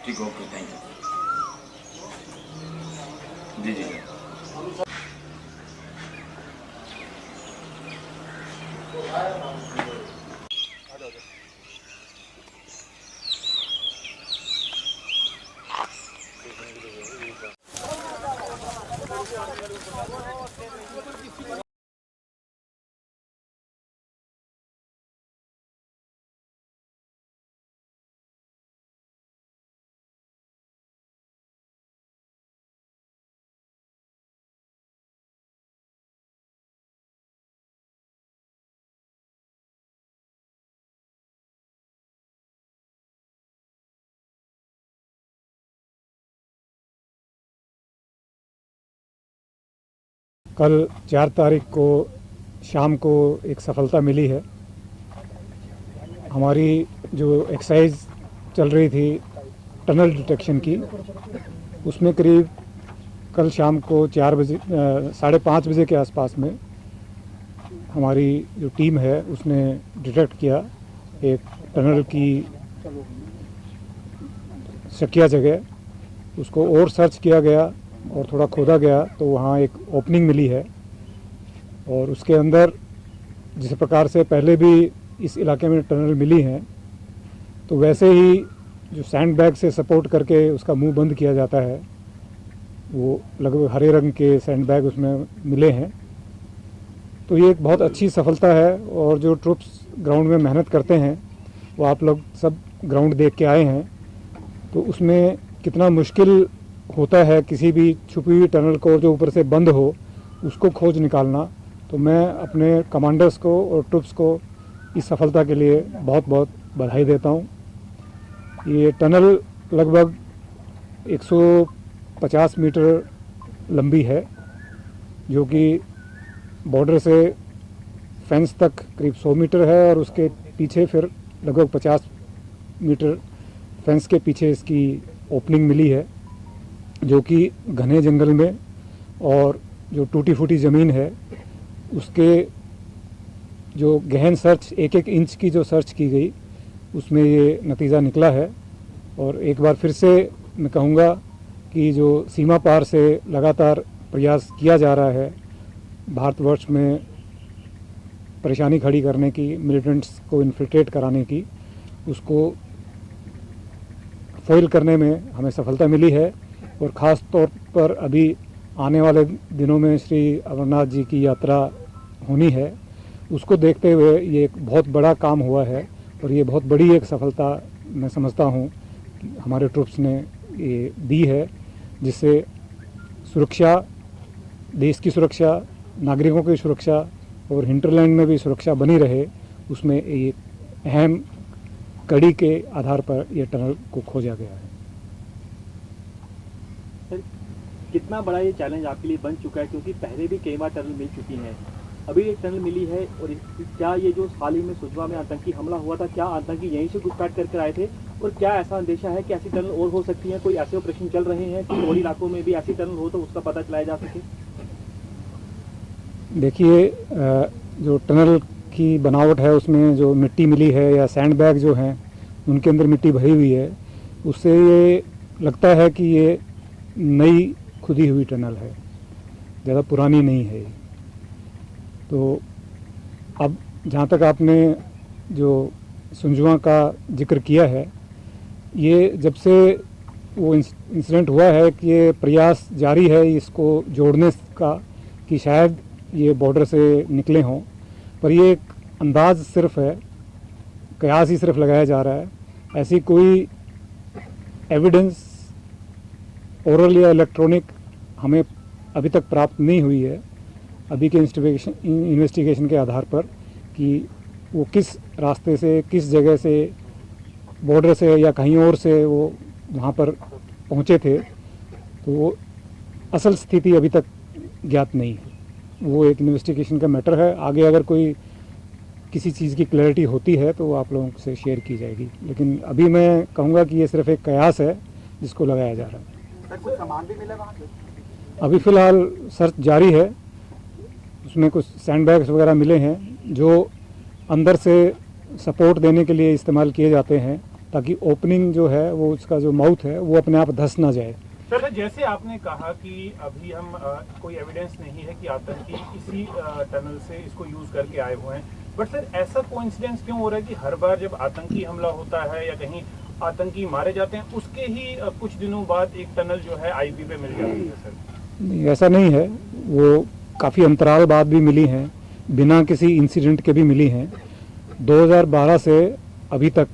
ठीक, okay, thank you. जी जी। कल 4 तारीख को शाम को एक सफलता मिली है। हमारी जो एक्सरसाइज चल रही थी टनल डिटेक्शन की, उसमें करीब कल शाम को 4 बजे 5:30 बजे के आसपास में हमारी जो टीम है उसने डिटेक्ट किया एक टनल की शकिया जगह। उसको और सर्च किया गया और थोड़ा खोदा गया तो वहाँ एक ओपनिंग मिली है, और उसके अंदर जिस प्रकार से पहले भी इस इलाके में टनल मिली हैं, तो वैसे ही जो सैंड बैग से सपोर्ट करके उसका मुंह बंद किया जाता है, वो लगभग हरे रंग के सैंड बैग उसमें मिले हैं। तो ये एक बहुत अच्छी सफलता है, और जो ट्रुप्स ग्राउंड में मेहनत करते हैं वो आप लोग सब ग्राउंड देख के आए हैं, तो उसमें कितना मुश्किल होता है किसी भी छुपी हुई टनल को जो ऊपर से बंद हो उसको खोज निकालना। तो मैं अपने कमांडर्स को और ट्रुप्स को इस सफलता के लिए बहुत बहुत बधाई देता हूँ। ये टनल लगभग 150 मीटर लंबी है, जो कि बॉर्डर से फेंस तक करीब 100 मीटर है, और उसके पीछे फिर लगभग 50 मीटर फेंस के पीछे इसकी ओपनिंग मिली है, जो कि घने जंगल में और जो टूटी फूटी ज़मीन है उसके जो गहन सर्च 1-1 इंच की जो सर्च की गई उसमें ये नतीजा निकला है। और एक बार फिर से मैं कहूँगा कि जो सीमा पार से लगातार प्रयास किया जा रहा है भारतवर्ष में परेशानी खड़ी करने की, मिलिटेंट्स को इन्फिल्ट्रेट कराने की, उसको फॉइल करने में हमें सफलता मिली है। और ख़ास तौर पर अभी आने वाले दिनों में श्री अमरनाथ जी की यात्रा होनी है, उसको देखते हुए ये एक बहुत बड़ा काम हुआ है, और ये बहुत बड़ी एक सफलता मैं समझता हूँ कि हमारे ट्रुप्स ने ये दी है, जिससे सुरक्षा, देश की सुरक्षा, नागरिकों की सुरक्षा और हिंटरलैंड में भी सुरक्षा बनी रहे, उसमें एक अहम कड़ी के आधार पर यह टनल को खोजा गया है। कितना बड़ा ये चैलेंज आपके लिए बन चुका है, क्योंकि पहले भी कई बार टनल मिल चुकी हैं, अभी एक टनल मिली है, और क्या ये जो हाल ही में सुजवा में आतंकी हमला हुआ था, क्या आतंकी यहीं से घुसपैठ करके आए थे, और क्या ऐसा अंदेशा है कि ऐसी टनल और हो सकती है? कोई ऐसे ऑपरेशन चल रहे हैं कि और इलाकों में भी ऐसी टनल हो तो उसका पता चलाया जा सके? देखिए, जो टनल की बनावट है उसमें जो मिट्टी मिली है या सैंड बैग जो हैं उनके अंदर मिट्टी भरी हुई है, उससे ये लगता है कि ये नई खुदी हुई टनल है, ज़्यादा पुरानी नहीं है। तो अब जहाँ तक आपने जो सुंजवा का जिक्र किया है, ये जब से वो इंसिडेंट हुआ है कि ये प्रयास जारी है इसको जोड़ने का, कि शायद ये बॉर्डर से निकले हों, पर ये एक अंदाज सिर्फ है, कयास ही सिर्फ लगाया जा रहा है। ऐसी कोई एविडेंस ओरल या इलेक्ट्रॉनिक हमें अभी तक प्राप्त नहीं हुई है, अभी के इन्वेस्टिगेशन के आधार पर, कि वो किस रास्ते से, किस जगह से, बॉर्डर से या कहीं और से वो वहाँ पर पहुँचे थे। तो वो असल स्थिति अभी तक ज्ञात नहीं है, वो एक इन्वेस्टिगेशन का मैटर है। आगे अगर कोई किसी चीज़ की क्लैरिटी होती है तो वो आप लोगों से शेयर की जाएगी, लेकिन अभी मैं कहूँगा कि ये सिर्फ एक कयास है जिसको लगाया जा रहा है। कुछ सामान भी मिला वहाँ से? अभी फ़िलहाल सर्च जारी है, उसमें कुछ सैंड बैग्स वगैरह मिले हैं जो अंदर से सपोर्ट देने के लिए इस्तेमाल किए जाते हैं ताकि ओपनिंग जो है वो उसका जो माउथ है वो अपने आप धंस ना जाए। सर, जैसे आपने कहा कि अभी हम कोई एविडेंस नहीं है कि आतंकी इसी टनल से इसको यूज करके आए हुए हैं, बट सर ऐसा कोइंसिडेंस क्यों हो रहा है कि हर बार जब आतंकी हमला होता है या कहीं आतंकी मारे जाते हैं उसके ही कुछ दिनों बाद एक टनल जो है आईबी पे मिल जाती है? सर नहीं, ऐसा नहीं है, वो काफ़ी अंतराल बाद भी मिली हैं, बिना किसी इंसिडेंट के भी मिली हैं। 2012 से अभी तक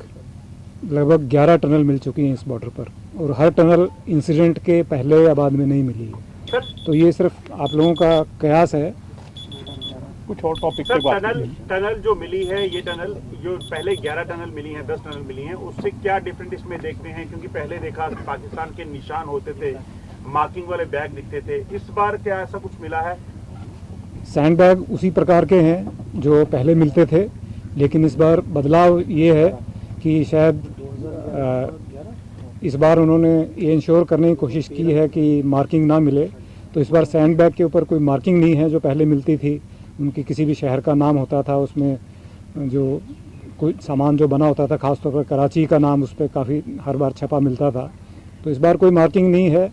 लगभग 11 टनल मिल चुकी हैं इस बॉर्डर पर, और हर टनल इंसिडेंट के पहले या बाद में नहीं मिली है। तो ये सिर्फ आप लोगों का कयास है। कुछ और टॉपिक पे बात टनल जो मिली है, ये टनल जो पहले 11 टनल मिली हैं, 10 टनल मिली हैं, उससे क्या डिफरेंट इसमें देखते हैं? क्योंकि पहले देखा पाकिस्तान के निशान होते थे, मार्किंग वाले बैग दिखते थे, इस बार क्या ऐसा कुछ मिला है? सैंड बैग उसी प्रकार के हैं जो पहले मिलते थे, लेकिन इस बार बदलाव ये है कि शायद इस बार उन्होंने ये इंश्योर करने की कोशिश की है कि मार्किंग ना मिले। तो इस बार सैंड बैग के ऊपर कोई मार्किंग नहीं है जो पहले मिलती थी। उनकी किसी भी शहर का नाम होता था, उसमें जो कोई सामान जो बना होता था, ख़ासतौर पर कराची का नाम उस पर काफ़ी हर बार छपा मिलता था। तो इस बार कोई मार्किंग नहीं है।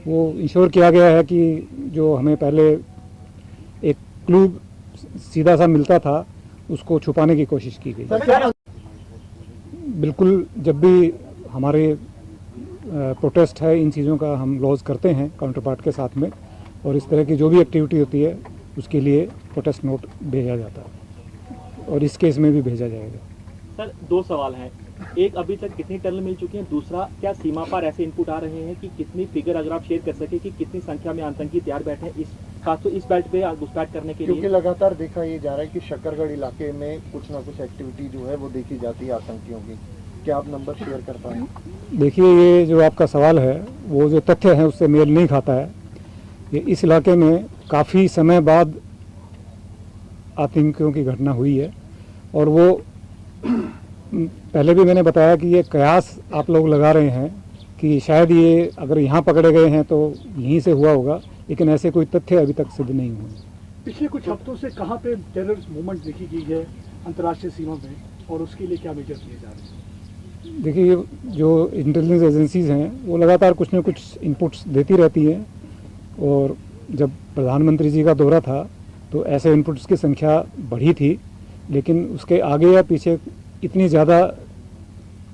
वो इंश्योर किया गया है कि जो हमें पहले एक क्लू सीधा सा मिलता था उसको छुपाने की कोशिश की गई। बिल्कुल, जब भी हमारे प्रोटेस्ट है, इन चीज़ों का हम लॉज करते हैं काउंटर पार्ट के साथ में, और इस तरह की जो भी एक्टिविटी होती है उसके लिए प्रोटेस्ट नोट भेजा जाता है, और इस केस में भी भेजा जाएगा। सर, 2 सवाल हैं। एक, अभी तक कितनी टनल मिल चुकी हैं? दूसरा, क्या सीमा पर ऐसे इनपुट आ रहे हैं कि कितनी फिगर अगर आप शेयर कर सके कि कितनी संख्या में आतंकी तैयार बैठे हैं खासतौर इस बेल्ट पे घुसपैठ करने के लिए? क्योंकि लगातार देखा ये जा रहा है कि शकरगढ़ इलाके में कुछ ना कुछ एक्टिविटी जो है वो देखी जाती है आतंकियों की। क्या आप नंबर शेयर कर पाएंगे? देखिए, ये जो आपका सवाल है वो जो तथ्य है उससे मेल नहीं खाता है। ये इस इलाके में काफ़ी समय बाद आतंकियों की घटना हुई है, और वो पहले भी मैंने बताया कि ये कयास आप लोग लगा रहे हैं कि शायद ये अगर यहाँ पकड़े गए हैं तो यहीं से हुआ होगा, लेकिन ऐसे कोई तथ्य अभी तक सिद्ध नहीं हुए। पिछले कुछ हफ्तों से कहाँ पे टेररिस्ट मूवमेंट देखी गई है अंतर्राष्ट्रीय सीमा में, और उसके लिए क्या मेजर किए जा रहे हैं? देखिए, जो इंटेलिजेंस एजेंसीज हैं वो लगातार कुछ न कुछ इनपुट्स देती रहती हैं, और जब प्रधानमंत्री जी का दौरा था तो ऐसे इनपुट्स की संख्या बढ़ी थी, लेकिन उसके आगे या पीछे इतनी ज़्यादा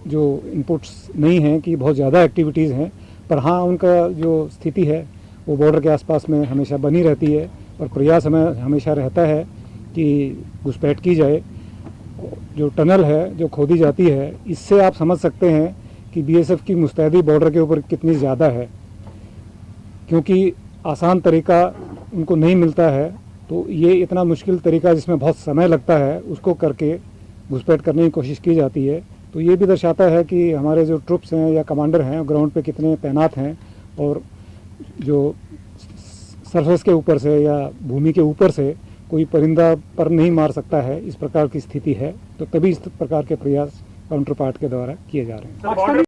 जो इनपुट्स नहीं हैं कि बहुत ज़्यादा एक्टिविटीज़ हैं। पर हाँ, उनका जो स्थिति है वो बॉर्डर के आसपास में हमेशा बनी रहती है, और प्रयास हमें हमेशा रहता है कि घुसपैठ की जाए। जो टनल है जो खोदी जाती है, इससे आप समझ सकते हैं कि बीएसएफ की मुस्तैदी बॉर्डर के ऊपर कितनी ज़्यादा है, क्योंकि आसान तरीका उनको नहीं मिलता है। तो ये इतना मुश्किल तरीका जिसमें बहुत समय लगता है उसको करके घुसपैठ करने की कोशिश की जाती है। तो ये भी दर्शाता है कि हमारे जो ट्रुप्स हैं या कमांडर हैं ग्राउंड पे कितने तैनात हैं, और जो सरफेस के ऊपर से या भूमि के ऊपर से कोई परिंदा पर नहीं मार सकता है, इस प्रकार की स्थिति है। तो तभी इस प्रकार के प्रयास काउंटर पार्ट के द्वारा किए जा रहे हैं।